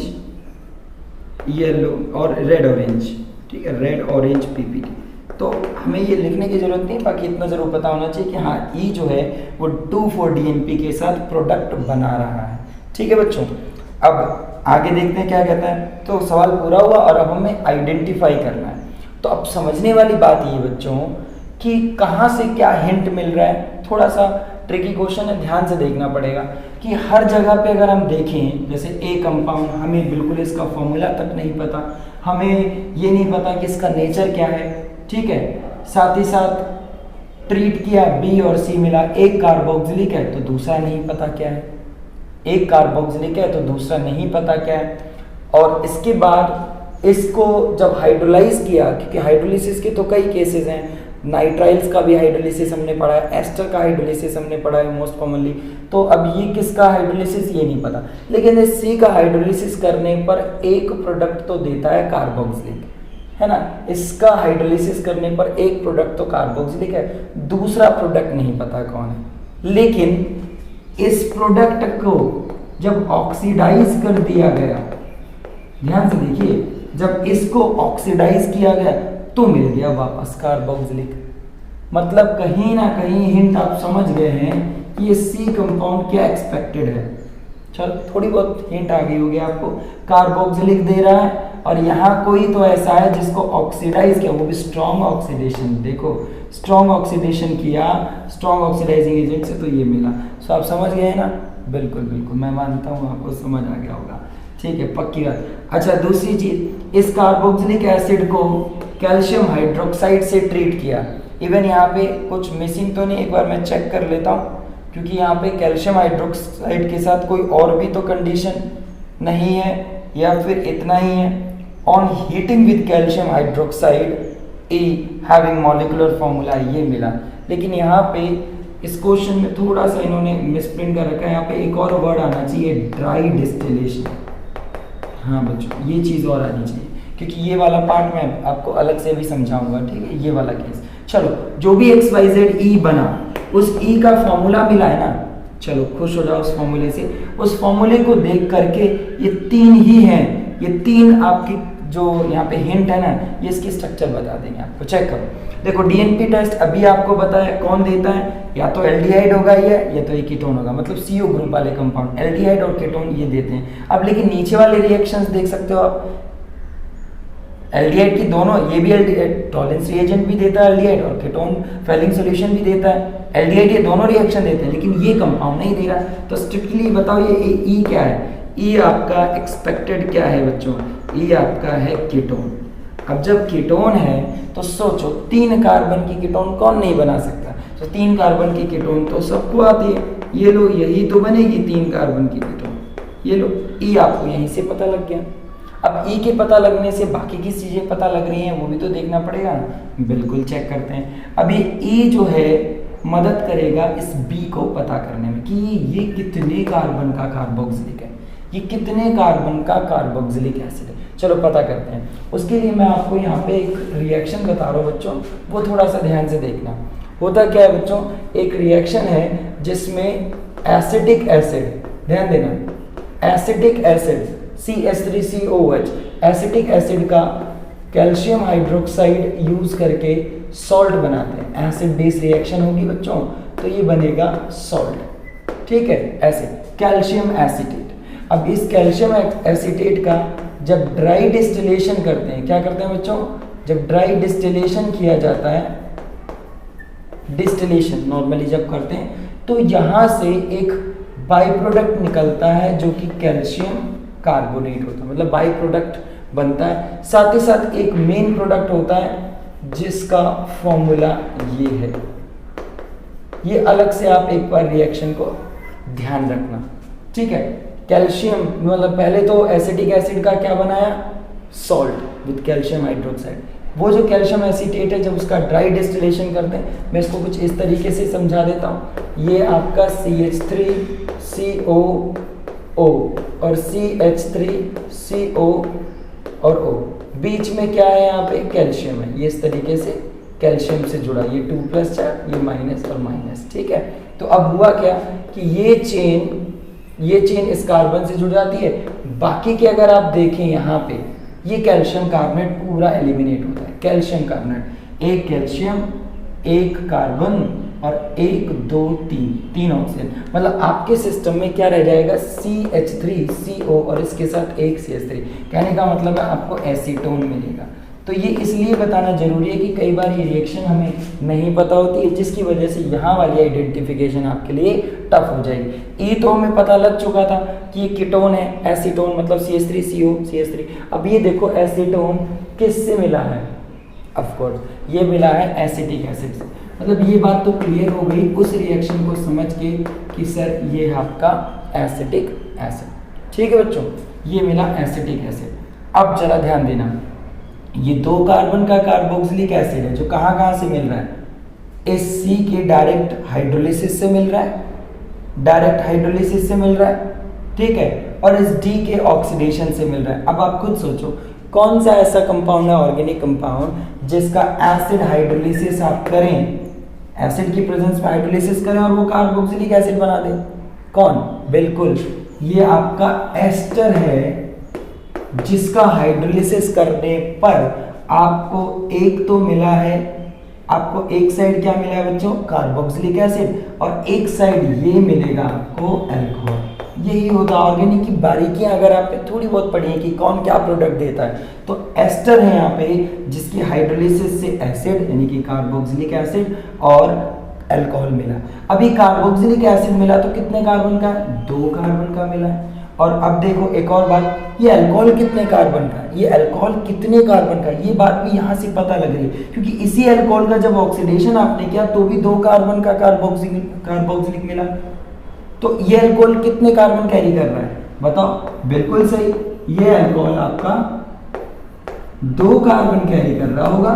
येलो और रेड ऑरेंज, ठीक है, रेड ऑरेंज PPT। तो हमें ये लिखने की जरूरत नहीं, बाकी इतना जरूर पता होना चाहिए कि हाँ ई जो है वो 2,4-DNP के साथ प्रोडक्ट बना रहा है, ठीक है बच्चों। अब आगे देखते हैं क्या कहता है। तो सवाल पूरा हुआ और अब हमें आइडेंटिफाई करना है। तो अब समझने वाली बात ये बच्चों कि कहाँ से क्या हिंट मिल रहा है, थोड़ा सा ट्रिकी क्वेश्चन है, ध्यान से देखना पड़ेगा कि हर जगह पे अगर हम देखें, जैसे ए कंपाउंड, हमें बिल्कुल इसका फॉर्मूला तक नहीं पता, हमें ये नहीं पता कि इसका नेचर क्या है, ठीक है। साथ ही साथ ट्रीट किया बी और सी मिला, एक कार्बोक्सिलिक है तो दूसरा नहीं पता क्या है, एक कार्बोक्सिलिक है तो दूसरा नहीं पता क्या है। और इसके बाद इसको जब हाइड्रोलाइज किया, क्योंकि हाइड्रोलिसिस के तो कई केसेस हैं, नाइट्राइल्स का भी हाइड्रोलिसिस हमने पढ़ा है, एस्टर का हाइड्रोलिसिस हमने पढ़ा है मोस्ट कॉमनली। तो अब ये किसका हाइड्रोलिसिस ये नहीं पता, लेकिन इस सी का हाइड्रोलिसिस करने पर एक प्रोडक्ट तो देता है कार्बोक्सिलिक, है ना। इसका हाइड्रोलिसिस करने पर एक प्रोडक्ट तो कार्बोक्सिलिक है, दूसरा प्रोडक्ट नहीं पता कौन है। लेकिन इस प्रोडक्ट को जब ऑक्सीडाइज कर दिया गया, ध्यान से देखिए, जब इसको ऑक्सीडाइज किया गया तो मिल गया वापस कार्बोक्सिलिक। मतलब कहीं ना कहीं हिंट आप समझ गए हैं कि ये सी कंपाउंड क्या एक्सपेक्टेड है। चलो थोड़ी बहुत हिंट आ गई होगी आपको। कार्बोक्सिलिक दे रहा है और यहाँ कोई तो ऐसा है जिसको ऑक्सीडाइज किया, वो भी स्ट्रॉन्ग ऑक्सीडेशन, देखो स्ट्रॉन्ग ऑक्सीडेशन किया स्ट्रॉन्ग ऑक्सीडाइजिंग एजेंट से, तो ये मिला। सो आप समझ गए हैं ना? बिल्कुल बिल्कुल, मैं मानता हूँ आपको समझ आ गया होगा, ठीक है, पक्की बात। अच्छा दूसरी चीज, इस कार्बोक्सिलिक एसिड को कैल्शियम हाइड्रोक्साइड से ट्रीट किया। इवन यहाँ पे कुछ मिसिंग तो नहीं, एक बार मैं चेक कर लेता हूँ, क्योंकि यहाँ पे कैल्शियम हाइड्रोक्साइड के साथ कोई और भी तो कंडीशन नहीं है, या फिर इतना ही है। On heating with calcium hydroxide A having molecular formula, ये मिला। लेकिन यहाँ पे इस क्वेश्चन में थोड़ा सा इन्होंने मिसप्रिंट कर रखा है, यहाँ पे एक और वर्ड आना चाहिए, ड्राई डिस्टिलेशन। हाँ बच्चों, ये चीज़ और आनी चाहिए, क्योंकि ये वाला पार्ट मैं आपको अलग से भी समझाऊंगा, ठीक है, ये वाला केस। चलो, जो भी XYZ E बना, उस E का फॉर्मूला मिला है ना, चलो खुश हो जाओ उस फॉर्मूले से। उस फॉर्मूले को देख करके ये तीन ही हैं, ये तीन आपकी जो यहाँ पे हिंट है ना, ये इसकी स्ट्रक्चर बता देंगे आपको। चेक करो, देखो DNP टेस्ट अभी आपको बताया कौन देता है, या तो एल्डिहाइड होगा ये, या तो एक कीटोन होगा, मतलब CO ग्रुप वाले कंपाउंड एल्डिहाइड और कीटोन ये देते हैं। अब लेकिन नीचे वाले रिएक्शंस देख सकते हो आप, एल्डिहाइड की दोनों, ये भी एल्डिहाइड टॉलेंस रिएजेंट भी देता है एल्डिहाइड, और कीटोन फेलिंग सॉल्यूशन भी देता है एल्डिहाइड, ये दोनों रिएक्शन देते हैं, लेकिन ये कंपाउंड नहीं दे रहा। तो स्ट्रिक्टली बताओ ये E क्या है? E आपका एक्सपेक्टेड क्या है बच्चों? E आपका है कीटोन। अब जब कीटोन है तो सोचो 3 कार्बन की कीटोन कौन नहीं बना सकता? तो 3 कार्बन की कीटोन तो सबको आती है, ये लो यही तो बनेगी 3 कार्बन की कीटोन, ये लो E आपको यहीं से पता लग गया। अब E के पता लगने से बाकी की चीजें पता लग रही हैं, वो भी तो देखना पड़ेगा। बिल्कुल चेक करते हैं। अभी E जो है मदद करेगा इस B को पता करने में कि ये कितने कार्बन का कार्बोक्सिलिक है, ये कितने कार्बन का कार्बोक्सिलिक एसिड है। चलो पता करते हैं। उसके लिए मैं आपको यहाँ पे एक रिएक्शन बता रहा हूँ बच्चों, वो थोड़ा सा ध्यान से देखना। होता क्या है बच्चों, एक रिएक्शन है जिसमें एसिटिक एसिड, ध्यान देना, acetic acid CH3COH, acetic acid का कैल्शियम हाइड्रोक्साइड यूज करके सॉल्ट बनाते हैं। एसिड बेस रिएक्शन होगी बच्चों, तो ये बनेगा सॉल्ट, ठीक है, एसिड कैल्शियम एसीटेट। अब इस कैल्शियम एसीटेट का जब ड्राई डिस्टिलेशन करते हैं, क्या करते हैं बच्चों, जब ड्राई डिस्टिलेशन किया जाता है, डिस्टिलेशन नॉर्मली जब करते हैं, तो यहाँ से एक बाई प्रोडक्ट निकलता है जो कि कैल्शियम कार्बोनेट होता है, मतलब बाई प्रोडक्ट बनता है। साथ ही साथ एक मेन प्रोडक्ट होता है जिसका फॉर्मूला ये है। ये अलग से आप एक बार रिएक्शन को ध्यान रखना, ठीक है। कैल्शियम मतलब पहले तो एसिटिक एसिड का क्या बनाया, सॉल्ट विद कैल्शियम हाइड्रोक्साइड। वो जो कैल्शियम एसीटेट है जब उसका ड्राई डिस्टिलेशन करते हैं, मैं इसको कुछ इस तरीके से समझा देता हूँ। ये आपका CH3CO और CH3CO और O, बीच में क्या है यहाँ पे कैल्शियम है, ये इस तरीके से कैल्शियम से जुड़ा, ये 2+ चार्ज, ये माइनस और माइनस, ठीक है। तो अब हुआ क्या कि ये चेन इस कार्बन से जुड़ जाती है। बाकी के अगर आप देखें यहाँ पे, ये कैल्शियम कार्बोनेट पूरा एलिमिनेट होता है। कैल्शियम कार्बोनेट, एक कैल्शियम, एक कार्बन और 1 2 3 ऑक्सीजन, मतलब आपके सिस्टम में क्या रह जाएगा, CH3CO और इसके साथ एक CH3। कहने का मतलब है आपको एसीटोन मिलेगा। तो ये इसलिए बताना जरूरी है कि कई बार ये रिएक्शन हमें नहीं पता होती है, जिसकी वजह से यहाँ वाली आइडेंटिफिकेशन आपके लिए टफ हो जाएगी। E तो हमें पता लग चुका था कि ये कीटोन है, एसीटोन मतलब CH3CO CH3। अब ये देखो एसीटोन किससे मिला है, ऑफ कोर्स ये मिला है एसिटिक एसिड से। मतलब ये बात तो क्लियर हो गई उस रिएक्शन को समझ के कि सर ये है आपका एसिटिक एसिड, ठीक है बच्चों, ये मिला एसिटिक एसिड। अब जरा ध्यान देना, ये 2 कार्बन का कार्बोक्सिलिक एसिड है जो कहाँ कहाँ से मिल रहा है, इस C के डायरेक्ट हाइड्रोलिसिस से मिल रहा है, डायरेक्ट हाइड्रोलिसिस से मिल रहा है, ठीक है, और इस D के ऑक्सीडेशन से मिल रहा है। अब आप खुद सोचो कौन सा ऐसा कंपाउंड है ऑर्गेनिक कंपाउंड जिसका एसिड हाइड्रोलिसिस आप करें, एसिड की प्रेजेंस में हाइड्रोलिसिस करें और वो कार्बोक्सिलिक एसिड बना दे। कौन? बिल्कुल ये आपका एस्टर है जिसका हाइड्रोलिसिस करने पर आपको एक तो मिला है, आपको एक साइड क्या मिला है बच्चों, कार्बोक्सिलिक एसिड, और एक साइड ये मिलेगा आपको अल्कोहल। यही होता है ऑर्गेनिक की बारीकियां अगर आपने थोड़ी बहुत पढ़ी है कि कौन क्या प्रोडक्ट देता है। तो एस्टर है यहाँ पे जिसकी हाइड्रोलिसिस से एसिड यानी कि कार्बोक्सिलिक एसिड और अल्कोहल मिला। अभी कार्बोक्सिलिक एसिड मिला तो कितने कार्बन का है, 2 कार्बन का मिला है। और अब देखो एक और बात, ये अल्कोहल कितने कार्बन का है, ये अल्कोहल कितने कार्बन का है, ये बात भी यहाँ से पता लग रही है क्योंकि इसी अल्कोहल का जब ऑक्सीडेशन आपने किया तो भी 2 कार्बन का कार्बोक्सिलिक मिला। तो ये अल्कोहल कितने कार्बन कैरी कर रहा है बताओ, बिल्कुल सही, ये अल्कोहल आपका 2 कार्बन कैरी कर रहा होगा,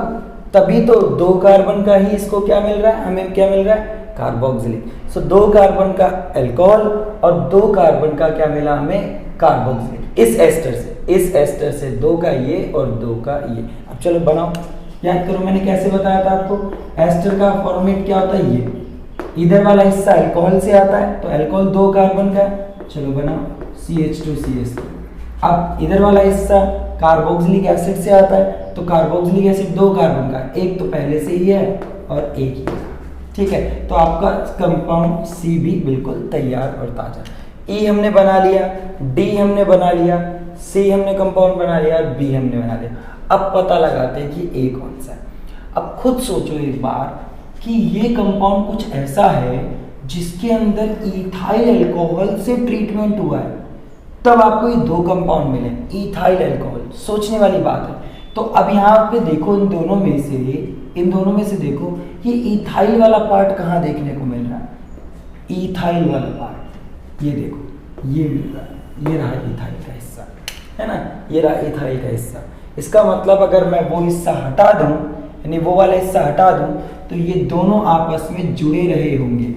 तभी तो 2 कार्बन का ही इसको क्या मिल रहा है, हमें क्या मिल रहा है, कार्बोक्सिलिक। सो 2 कार्बन का अल्कोहल और 2 कार्बन का क्या मिला हमें, कार्बोक्सिलिक। इस एस्टर से 2 का ये और 2 का ये। अब चलो बनाओ, याद करो मैंने कैसे बताया था आपको, एस्टर का फॉर्मेट क्या होता है, ये इधर वाला हिस्सा अल्कोहल से आता है तो अल्कोहल 2 कार्बन का है, चलो बनाओ CH2CH3। अब इधर वाला हिस्सा कार्बोक्सिलिक एसिड से आता है तो कार्बोक्सिलिक एसिड 2 कार्बन का, एक तो पहले से ही है और एक ही है, ठीक है। तो आपका कंपाउंड C भी बिल्कुल तैयार और ताजा। E हमने बना लिया, D हमने बना लिया, C हमने कंपाउंड बना लिया, B हमने बना लिया। अब पता लगाते हैं कि A कौन सा है। अब खुद सोचो एक बार कि ये कंपाउंड कुछ ऐसा है जिसके अंदर इथाइल अल्कोहल से ट्रीटमेंट हुआ है, तब आपको ये 2 कंपाउंड मिले, इथाइल अल्कोहल। सोचने वाली बात है। तो अब यहाँ पे देखो इन दोनों में से देखो ये इथाइल वाला पार्ट कहाँ देखने को मिल रहा है, इथाइल वाला पार्ट ये देखो, ये मिल रहा है, ये रहा इथाइल का हिस्सा, है ना, ये रहा इथाइल का हिस्सा। इसका मतलब अगर मैं वो हिस्सा हटा दूं, यानी वो वाला हिस्सा हटा दूं, तो ये दोनों आपस में जुड़े रहे होंगे,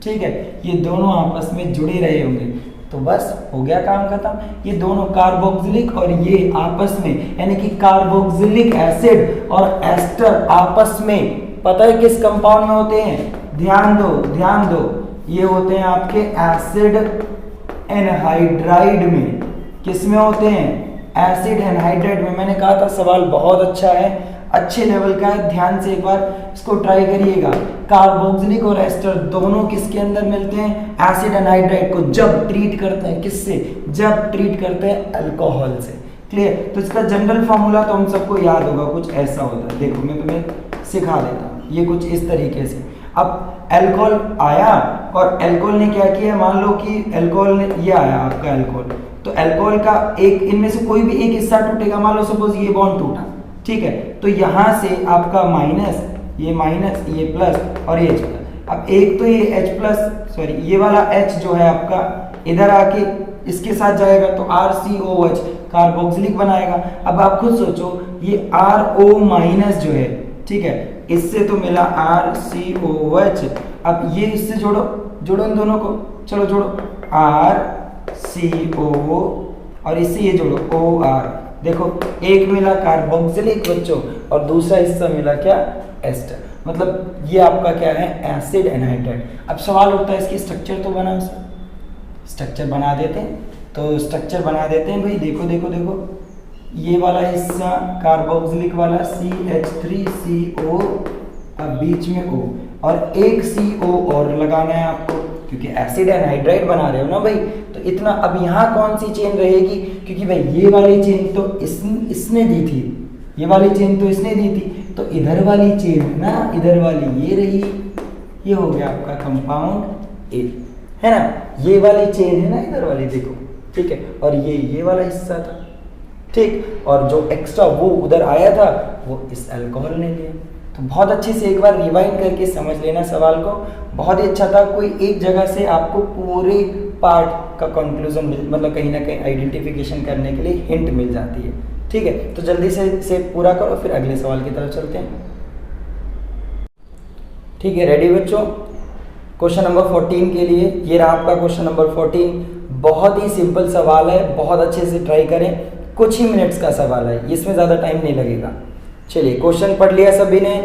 ठीक है, ये दोनों आपस में जुड़े रहे होंगे, तो बस हो गया काम खत्म। ये दोनों कार्बोक्सिलिक और ये आपस में, यानी कि कार्बोक्सिलिक एसिड और एस्टर आपस में पता है किस कंपाउंड में होते हैं, ध्यान दो, ये होते हैं आपके एसिड एनहाइड्राइड में। किस में होते हैं, एसिड एनहाइड्राइड में। मैंने कहा था सवाल बहुत अच्छा है, अच्छे लेवल का है, ध्यान से एक बार इसको ट्राई करिएगा। कार्बोक्सिलिक और एस्टर दोनों किसके अंदर मिलते हैं, एसिड एनहाइड्राइड को जब ट्रीट करते हैं, किससे, जब ट्रीट करते हैं अल्कोहल से। क्लियर। तो इसका जनरल फॉर्मूला तो हम सबको याद होगा, कुछ ऐसा होता है, देखो मैं तुम्हें सिखा देता हूँ, ये कुछ इस तरीके से। अब अल्कोहल आया और अल्कोहल ने क्या किया, मान लो कि अल्कोहल ने, ये आया आपका अल्कोहल, तो अल्कोहल का एक, इनमें से कोई भी एक हिस्सा टूटेगा, मान लो सपोज ये बॉन्ड टूटा, ठीक है, तो यहाँ से आपका माइनस, ये प्लस और ये H प्लस। अब एक तो ये H प्लस, सॉरी ये वाला H जो है आपका इधर आके इसके साथ जाएगा तो RCOH कार्बोक्सिलिक बनाएगा। अब आप खुद सोचो ये RO माइनस जो है, ठीक है, इससे तो मिला RCOH, अब ये इससे जोड़ो इन दोनों को, चलो जोड़ो RCO और इससे ये जोड़ो OR, देखो एक मिला कार्बोक्सिलिक बच्चों और दूसरा हिस्सा मिला क्या, एस्टर। मतलब ये आपका क्या है, एसिड एनहाइड्राइड। अब सवाल उठता है इसकी स्ट्रक्चर तो बनाओ सर, स्ट्रक्चर बना देते हैं, तो स्ट्रक्चर बना देते हैं भाई। देखो ये वाला हिस्सा कार्बोक्सिलिक वाला CH3CO, अब बीच में O और एक CO और लगाना है आपको, क्योंकि एसिड एनहाइड्राइड बना रहे हो ना भाई, तो इतना। अब यहाँ कौन सी चेन रहेगी, क्योंकि भाई ये वाली चेन तो इसने दी थी, ये वाली चेन तो इसने दी थी, तो इधर वाली चेन है ना, इधर वाली ये रही, ये हो गया आपका कंपाउंड ए, है ना, ये वाली चेन है ना इधर वाली, देखो, ठीक है, और ये वाला हिस्सा था, ठीक, और जो एक्स्ट्रा वो उधर आया था वो इस अल्कोहल ने लिया। तो बहुत अच्छे से एक बार रिवाइंड करके समझ लेना सवाल को, बहुत ही अच्छा था। कोई एक जगह से आपको पूरे पार्ट का कंक्लूजन मतलब कहीं ना कहीं आइडेंटिफिकेशन करने के लिए हिंट मिल जाती है। ठीक है, तो जल्दी से इसे पूरा करो, फिर अगले सवाल की तरफ चलते हैं। ठीक है, रेडी बच्चों? क्वेश्चन नंबर 14 के लिए ये रहा आपका क्वेश्चन नंबर 14। बहुत ही सिंपल सवाल है, बहुत अच्छे से ट्राई करें, कुछ ही मिनट्स का सवाल है, इसमें ज़्यादा टाइम नहीं लगेगा। चलिए, क्वेश्चन पढ़ लिया सभी ने?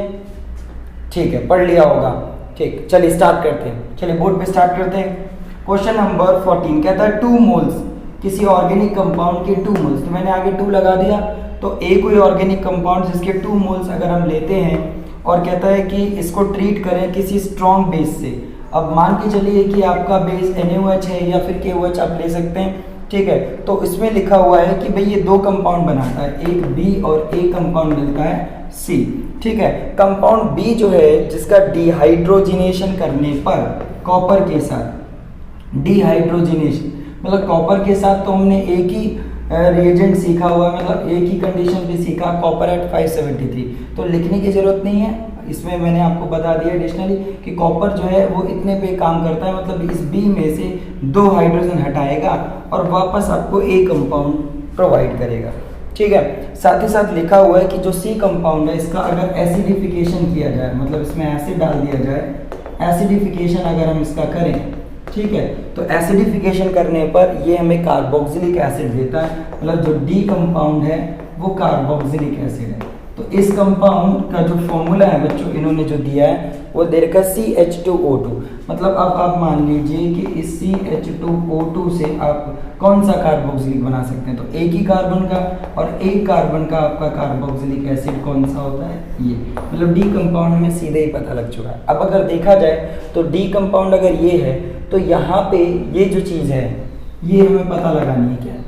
ठीक है, पढ़ लिया होगा। ठीक, चलिए स्टार्ट करते हैं। चलिए बोर्ड पे स्टार्ट करते हैं। क्वेश्चन नंबर 14 कहता है 2 मोल्स किसी ऑर्गेनिक कंपाउंड के 2 मोल्स, तो मैंने आगे 2 लगा दिया, तो एक कोई ऑर्गेनिक कंपाउंड जिसके 2 मोल्स अगर हम लेते हैं और कहता है कि इसको ट्रीट करें किसी स्ट्रॉन्ग बेस से। अब मान के चलिए कि आपका बेस NaOH है या फिर KOH आप ले सकते हैं। ठीक है, तो इसमें लिखा हुआ है कि भाई ये 2 कंपाउंड बनाता है, एक B और एक कंपाउंड मिलता है C। ठीक है, कंपाउंड B जो है जिसका डिहाइड्रोजिनेशन करने पर कॉपर के साथ, डिहाइड्रोजिनेशन मतलब कॉपर के साथ, तो हमने एक ही रिएजेंट सीखा हुआ, मतलब एक ही कंडीशन पे सीखा, कॉपर एट 573, तो लिखने की जरूरत नहीं है। इसमें मैंने आपको बता दिया एडिशनली कि कॉपर जो है वो इतने पे काम करता है, मतलब इस B में से 2 हाइड्रोजन हटाएगा और वापस आपको एक कंपाउंड प्रोवाइड करेगा। ठीक है, साथ ही साथ लिखा हुआ है कि जो C कंपाउंड है इसका अगर एसिडिफिकेशन किया जाए, मतलब इसमें एसिड डाल दिया जाए, एसिडिफिकेशन अगर हम इसका करें, ठीक है, तो एसिडिफिकेशन करने पर ये हमें कार्बोक्सिलिक एसिड देता है, मतलब जो D कंपाउंड है वो कार्बोक्सिलिक एसिड है। तो इस कंपाउंड का जो फॉर्मूला है बच्चों इन्होंने जो दिया है वो दे रखा CH2O2, मतलब अब आप मान लीजिए कि इस CH2O2 से आप कौन सा कार्बोक्सिलिक बना सकते हैं, तो एक ही कार्बन का, और एक कार्बन का आपका कार्बोक्सिलिक एसिड कौन सा होता है, ये, मतलब D कंपाउंड हमें सीधे ही पता लग चुका है। अब अगर देखा जाए तो D कंपाउंड अगर ये है तो यहाँ पे ये जो चीज़ है ये हमें पता लगानी है क्या है।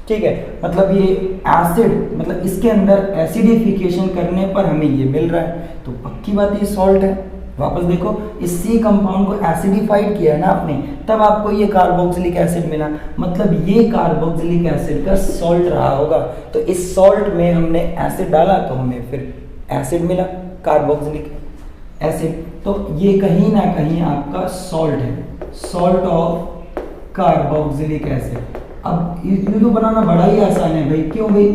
ठीक है, मतलब ये एसिड, मतलब इसके अंदर एसिडिफिकेशन करने पर हमें ये मिल रहा है, तो पक्की बात ये सॉल्ट है। वापस देखो, इस C कंपाउंड को एसिडिफाइड किया है ना आपने, तब आपको ये कार्बोक्सिलिक एसिड मिला, मतलब ये कार्बोक्सिलिक एसिड का सॉल्ट रहा होगा। तो इस सॉल्ट में हमने एसिड डाला तो हमें फिर एसिड मिला, कार्बोक्सिलिक एसिड, तो ये कहीं ना कहीं आपका सॉल्ट है, सॉल्ट ऑफ कार्बोक्सिलिक एसिड। अब ये तो बनाना बड़ा ही आसान है भाई, क्यों भाई,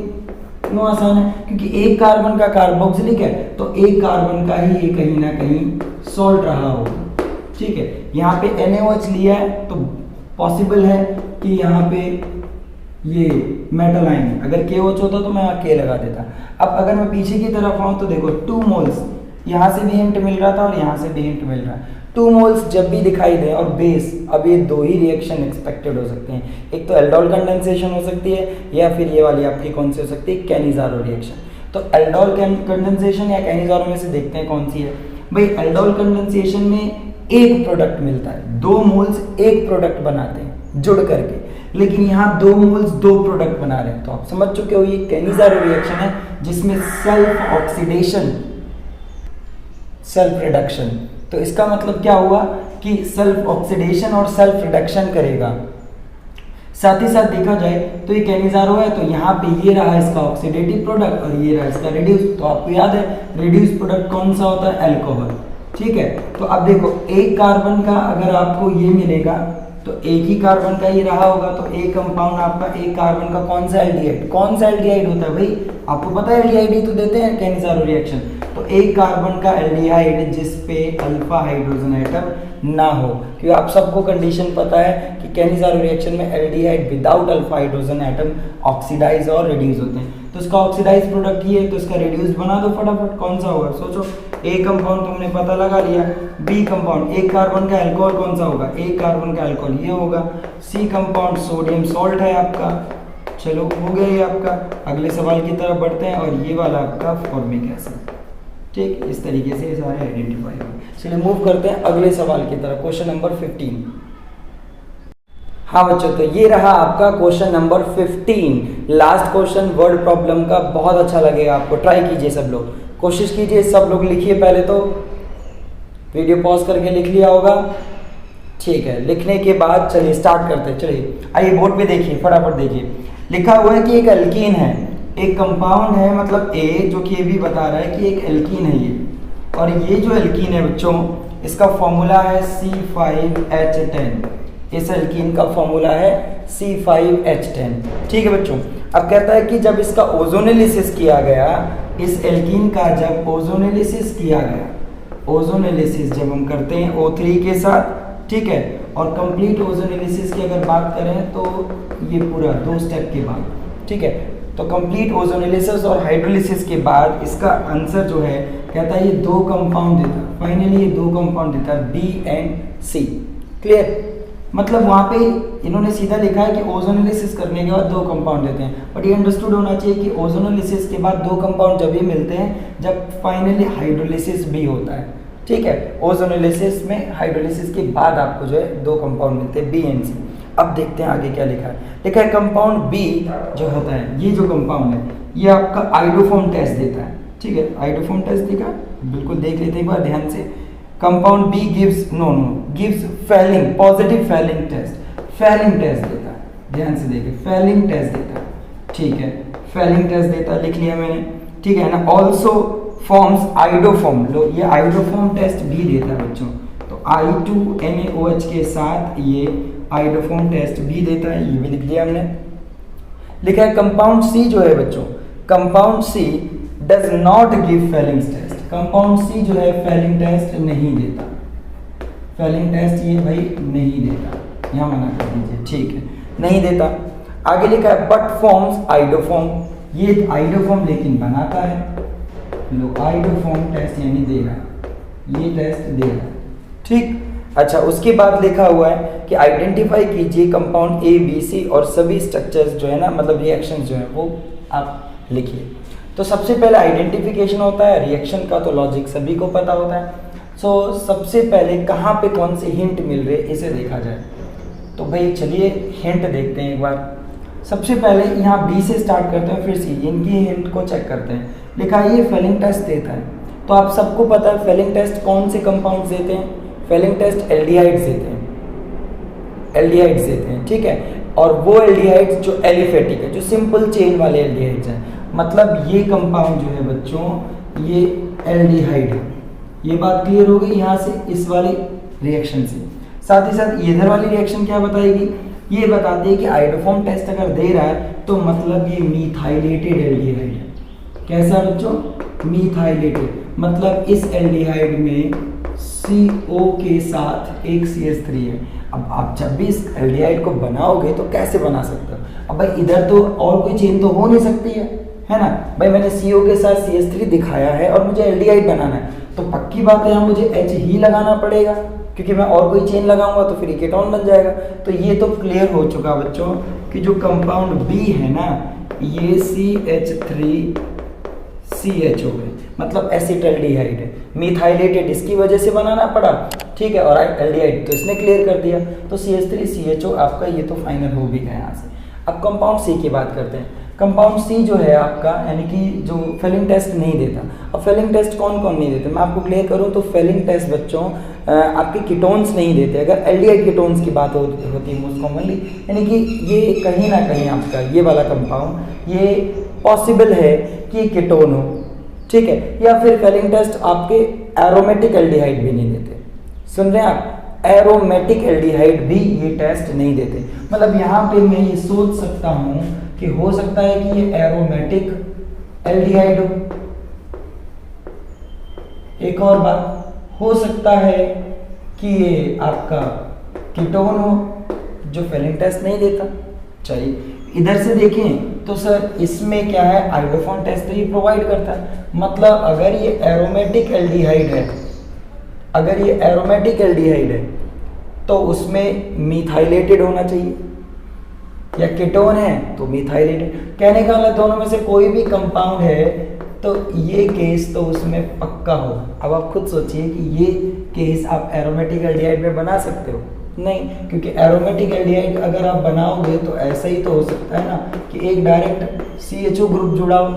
क्यों आसान है? क्योंकि एक कार्बन का कार्बोक्सिलिक है तो एक कार्बन का ही ये कहीं ना कहीं सॉल्ट रहा होगा। ठीक है, यहाँ पे NaOH लिया है तो पॉसिबल है कि यहाँ पे ये मेटल आएंगे, अगर KOH होता तो मैं K लगा देता। अब अगर मैं पीछे की तरफ आऊँ तो देखो 2 मोल्स, यहाँ से भी हिंट मिल रहा था और यहाँ से भी हिंट मिल रहा है। 2 मोल्स जब भी दिखाई दे और बेस, अब ये 2 ही रिएक्शन एक्सपेक्टेड हो सकते हैं, एक तो एल्डोल कंडेंसेशन हो सकती है या फिर ये वाली आपकी कौन सी हो सकती है, कैनिज़ारो रिएक्शन। तो एल्डोल कंडेंसेशन या कैनिज़ारो में से देखते हैं कौन सी है भाई। एल्डोल कंडेंसेशन में एक प्रोडक्ट मिलता है, 2 मोल्स एक प्रोडक्ट बनाते हैं जुड़ करके, लेकिन यहाँ 2 मोल्स 2 प्रोडक्ट बना रहे हैं, तो आप समझ चुके हो ये कैनिज़ारो रिएक्शन है जिसमें सेल्फ ऑक्सीडेशन, सेल्फ रिडक्शन। तो इसका मतलब क्या हुआ कि सेल्फ ऑक्सीडेशन और सेल्फ रिडक्शन करेगा। साथ ही साथ देखा जाए तो ये कैनिज़ारो है, तो यहाँ पे ये रहा इसका ऑक्सीडेटिव प्रोडक्ट और ये रहा इसका रिड्यूस। तो आपको याद है रिड्यूस प्रोडक्ट कौन सा होता है, अल्कोहल। ठीक है, तो अब देखो एक कार्बन का अगर आपको ये मिलेगा तो एक ही कार्बन का ही रहा होगा, तो एक कंपाउंड आपका एक कार्बन का कौन सा एल्डिहाइड, कौन सा एल्डिहाइड होता है भाई, आपको पता है एल्डिहाइड ही तो देते हैं कैनिज़ारो रिएक्शन। तो एक कार्बन का एल्डिहाइड जिस पे अल्फा हाइड्रोजन एटम ना हो, क्योंकि आप सबको कंडीशन पता है कि कैनिज़ारो रिएक्शन में aldehyde without alpha hydrogen atom oxidise और रिड्यूस होते हैं। तो इसका ऑक्सीडाइज प्रोडक्ट ये है, तो इसका रिड्यूस बना दो फटाफट, कौन सा होगा सोचो। ए कंपाउंड तुमने पता लगा लिया, बी कंपाउंड एक कार्बन का अल्कोहल कौन सा होगा, एक कार्बन का अल्कोहल ये होगा। सी कंपाउंड सोडियम सॉल्ट है आपका। चलो हो गया ये आपका। अगले सवाल की तरफ बढ़ते हैं और ये वाला आपका फॉर्मिक एसिड। ठीक, इस तरीके से ये सारे आइडेंटिफाई हो गए। चलिए मूव करते हैं अगले सवाल की तरफ, क्वेश्चन नंबर 15। हाँ बच्चों, तो ये रहा आपका question number 15, last question word problem का। बहुत अच्छा लगेगा आपको, ट्राई कीजिए सब लोग, कोशिश कीजिए सब लोग लिखिए। पहले तो वीडियो पॉज करके लिख लिया होगा, ठीक है। लिखने के बाद चलिए स्टार्ट करते हैं। चलिए आइए बोर्ड पे देखिए, फटाफट देखिए। लिखा हुआ है कि एक एल्कीन है, एक कंपाउंड है, मतलब ए, जो कि ये भी बता रहा है कि एक एल्कीन है ये, और ये जो एल्कीन है बच्चों इसका फॉर्मूला है C5H10। इस एल्कीन का फॉर्मूला है C5H10। ठीक है बच्चों, अब कहता है कि जब इसका ओजोनेलिसिस किया गया, इस एल्कीन का जब ओजोनेलिसिस किया गया, ओजोनेलिसिस जब हम करते हैं O3 के साथ, ठीक है, और कंप्लीट ओजोनेलिसिस की अगर बात करें तो ये पूरा 2 स्टेप के बाद, ठीक है, तो कंप्लीट ओजोनेलिसिस और हाइड्रोलिसिस के बाद इसका आंसर जो है कहता है ये 2 कंपाउंड देता है, फाइनली ये 2 कंपाउंड देता है B एंड C। क्लियर? मतलब वहाँ पे इन्होंने सीधा लिखा है कि ओजोनेलिसिस करने के बाद 2 कंपाउंड देते हैं, बट ये अंडरस्टूड होना चाहिए कि ओजोनेलिसिस के बाद 2 कंपाउंड जब भी मिलते हैं जब फाइनली हाइड्रोलिसिस भी होता है, ठीक है। ओजोनेलिसिस में हाइड्रोलिसिस के बाद आपको जो है 2 कंपाउंड मिलते हैं B एंड C। अब देखते हैं आगे क्या लिखा है। लिखा है कंपाउंड B जो होता है, ये जो कंपाउंड है ये आपका आइडोफॉर्म टेस्ट देता है, ठीक है, आइडोफॉर्म टेस्ट देखा, बिल्कुल देख लेते हैं एक बार ध्यान से। Compound B gives Fehling, positive Fehling test, Fehling test देता है, ध्यान से देखिए, फेलिंग टेस्ट देता है, ठीक है, फेलिंग टेस्ट देता है, लिख लिया मैंने, ठीक है ना। ऑल्सो फॉर्म्स आइडोफॉर्म, लो ये आइडोफॉर्म टेस्ट भी देता है बच्चों, तो I2NaOH के साथ ये आइडोफॉर्म टेस्ट भी देता है, ये भी लिख दिया हमने। लिखा है कंपाउंड C जो है बच्चों, compound C does not give Fehling test, compound C जो है फेलिंग टेस्ट नहीं देता, फेलिंग टेस्ट ये भाई नहीं देता, यहाँ मना कर दीजिए, ठीक है, नहीं देता। आगे लिखा है बट फॉर्म्स आइडोफॉर्म, ये आइडोफॉर्म लेकिन बनाता है, लो आइडोफॉर्म टेस्ट यानी देगा, ये टेस्ट देगा, ठीक। अच्छा, उसके बाद लिखा हुआ है कि आइडेंटिफाई कीजिए कंपाउंड A, B, C और सभी स्ट्रक्चर्स जो है ना, मतलब रिएक्शंस जो है वो आप लिखिए। तो सबसे पहले आइडेंटिफिकेशन होता है, रिएक्शन का तो लॉजिक सभी को पता होता है। सो सबसे पहले कहाँ पे कौन से हिंट मिल रहे इसे देखा जाए, तो भाई चलिए हिंट देखते हैं एक बार। सबसे पहले यहाँ B से स्टार्ट करते हैं, फिर C, इनकी हिंट को चेक करते हैं। लिखा है ये फेलिंग टेस्ट देता है, तो आप सबको पता है फेलिंग टेस्ट कौन से कंपाउंड्स देते हैं, फेलिंग टेस्ट एल्डिहाइड्स देते हैं, एल्डिहाइड्स देते हैं, ठीक है, और वो एल्डिहाइड्स जो एलिफेटिक है, जो सिंपल चेन वाले एल्डिहाइड्स हैं, मतलब ये कंपाउंड जो है बच्चों ये एल्डिहाइड है। ये बात क्लियर हो गई यहाँ से इस वाली रिएक्शन से। साथ ही साथ इधर वाली रिएक्शन क्या बताएगी, ये बताती है कि आइडोफॉर्म टेस्ट अगर दे रहा है तो मतलब ये मिथाइलेटेड एल्डिहाइड है। कैसा बच्चों, मिथाइलेटेड, मतलब इस एल्डिहाइड में CO के साथ एक CH3 है। अब आप जब भी इस एल्डिहाइड को बनाओगे तो कैसे बना सकते हो, अब भाई इधर तो और कोई चेन तो हो नहीं सकती है ना भाई, मैंने CO के साथ CH3 दिखाया है और मुझे एल्डिहाइड बनाना है, तो पक्की बात है यहाँ मुझे H ही लगाना पड़ेगा, क्योंकि मैं और कोई चेन लगाऊंगा तो फिर कीटोन बन जाएगा। तो ये तो क्लियर हो चुका बच्चों कि जो कंपाउंड B है ना, ये CH3CH हो गए, मतलब एसिटल्डिहाइड है, मिथाइलेटेड इसकी वजह से बनाना पड़ा, ठीक है, और एल्डिहाइड तो इसने क्लियर कर दिया, तो CH3CHO आपका ये तो फाइनल हो भी गया यहाँ से। अब कंपाउंड C की बात करते हैं। कंपाउंड C जो है आपका, यानी कि जो फेलिंग टेस्ट नहीं देता। अब फेलिंग टेस्ट कौन कौन नहीं देते, मैं आपको क्लियर करूँ तो फेलिंग टेस्ट बच्चों आपके कीटोन्स नहीं देते। अगर एल्डिहाइड कीटोन्स की बात होती है मोस्ट कॉमनली, यानी कि ये कहीं ना कहीं आपका ये वाला कंपाउंड ये पॉसिबल है कि ये कीटोन हो, ठीक है, या फिर फेलिंग टेस्ट आपके एरोमेटिक एल्डिहाइड भी नहीं देते। सुन रहे हैं आप, एरोमेटिक एल्डिहाइड भी ये टेस्ट नहीं देते। मतलब यहाँ पे मैं ये सोच सकता हूँ कि हो सकता है कि ये एरोमेटिक एल्डिहाइड हो। एक और बात, हो सकता है कि ये आपका कीटोन हो जो फेलिंग टेस्ट नहीं देता। चलिए इधर से देखें तो सर इसमें क्या है, आइडोफॉर्म टेस्ट तो ये प्रोवाइड करता है। मतलब अगर ये एरोमेटिक एल्डिहाइड है, अगर ये एरोमेटिक एल्डिहाइड है तो उसमें मिथाइलेटेड होना चाहिए, या कीटोन है तो मिथाइलेटेड। कहने का मतलब दोनों में से कोई भी कंपाउंड है तो ये केस तो उसमें पक्का होगा। अब आप खुद सोचिए कि ये केस आप एरोमेटिक एल्डिहाइड में बना सकते हो? नहीं, क्योंकि एरोमेटिक एल्डिहाइड अगर आप बनाओगे तो ऐसा ही तो हो सकता है ना कि एक डायरेक्ट CHO ग्रुप जुड़ा हो,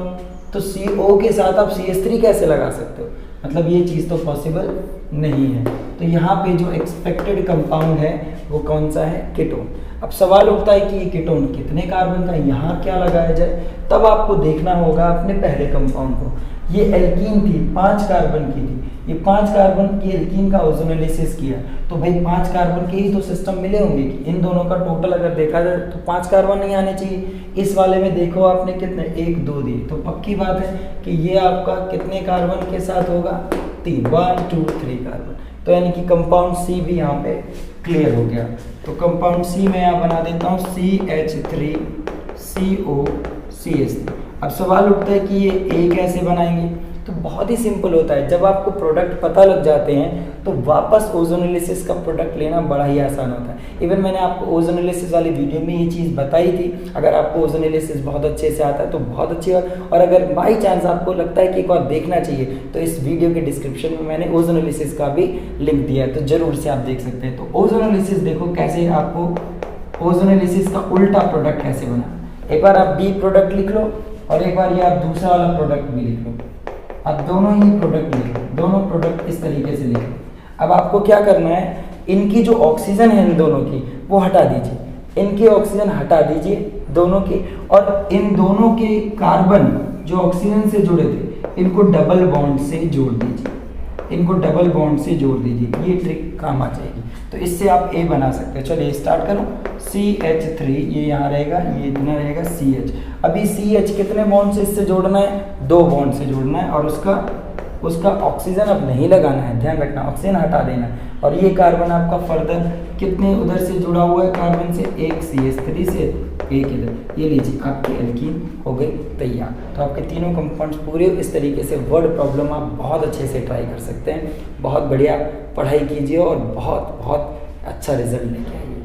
तो CO के साथ आप CH3 कैसे लगा सकते हो? मतलब ये चीज़ तो पॉसिबल नहीं है। तो यहाँ पे जो एक्सपेक्टेड कंपाउंड है वो कौन सा है, कीटोन। अब सवाल उठता है कि ये कीटोन कितने कार्बन का, यहाँ क्या लगाया जाए? तब आपको देखना होगा अपने पहले कंपाउंड को। ये एल्कीन थी, 5 कार्बन की थी, ये 5 कार्बन की एल्कीन का ओजोनोलिसिस किया, तो भाई 5 कार्बन के ही तो सिस्टम मिले होंगे कि इन दोनों का टोटल अगर देखा जाए तो 5 कार्बन नहीं आने चाहिए। इस वाले में देखो आपने कितने 1 2 दिए, तो पक्की बात है कि ये आपका कितने कार्बन के साथ होगा 3, 1 2 3 कार्बन। तो यानी कि कंपाउंड सी भी यहाँ पे क्लियर हो गया। तो कंपाउंड सी मैं यहाँ बना देता हूँ CH3COCH3। अब सवाल उठता है कि ये ए कैसे बनाएंगे, तो बहुत ही सिंपल होता है। जब आपको प्रोडक्ट पता लग जाते हैं तो वापस ओजोनोलिसिस का प्रोडक्ट लेना बड़ा ही आसान होता है। इवन मैंने आपको ओजोनोलिसिस वाली वीडियो में ये चीज़ बताई थी। अगर आपको ओजोनोलिसिस बहुत अच्छे से आता है तो बहुत अच्छी बात, और अगर बाई चांस आपको लगता है कि एक बार देखना चाहिए तो इस वीडियो के डिस्क्रिप्शन में मैंने ओजोनोलिसिस का भी लिंक दिया है, तो जरूर से आप देख सकते हैं। तो ओजोनोलिसिस देखो कैसे, आपको ओजोनोलिसिस का उल्टा प्रोडक्ट कैसे बना। एक बार आप बी प्रोडक्ट लिख लो और एक बार ये आप दूसरा वाला प्रोडक्ट भी लिख लो। अब दोनों ही प्रोडक्ट लिखो, दोनों प्रोडक्ट इस तरीके से लिखो। अब आपको क्या करना है, इनकी जो ऑक्सीजन है इन दोनों की वो हटा दीजिए, इनकी ऑक्सीजन हटा दीजिए दोनों की, और इन दोनों के कार्बन जो ऑक्सीजन से जुड़े थे इनको डबल बॉन्ड से जोड़ दीजिए, इनको डबल बॉन्ड से जोड़ दीजिए। ये ट्रिक काम आ जाएगी। तो इससे आप ए बना सकते हैं। चलिए स्टार्ट करूँ। CH3 ये यहाँ रहेगा, ये इतना रहेगा CH। अभी CH कितने बॉन्ड से इससे जोड़ना है, 2 बॉन्ड से जोड़ना है, और उसका ऑक्सीजन अब नहीं लगाना है, ध्यान रखना, ऑक्सीजन हटा देना है। और ये कार्बन आपका फर्दर कितने उधर से जुड़ा हुआ है कार्बन से, एक CH3 से, एक इधर। ये लीजिए आपकी एल्कीन हो गई तैयार। तो आपके तीनों कंपाउंड्स पूरे इस तरीके से वर्ड प्रॉब्लम आप बहुत अच्छे से ट्राई कर सकते हैं। बहुत बढ़िया पढ़ाई कीजिए और बहुत बहुत अच्छा रिजल्ट लेके आइए।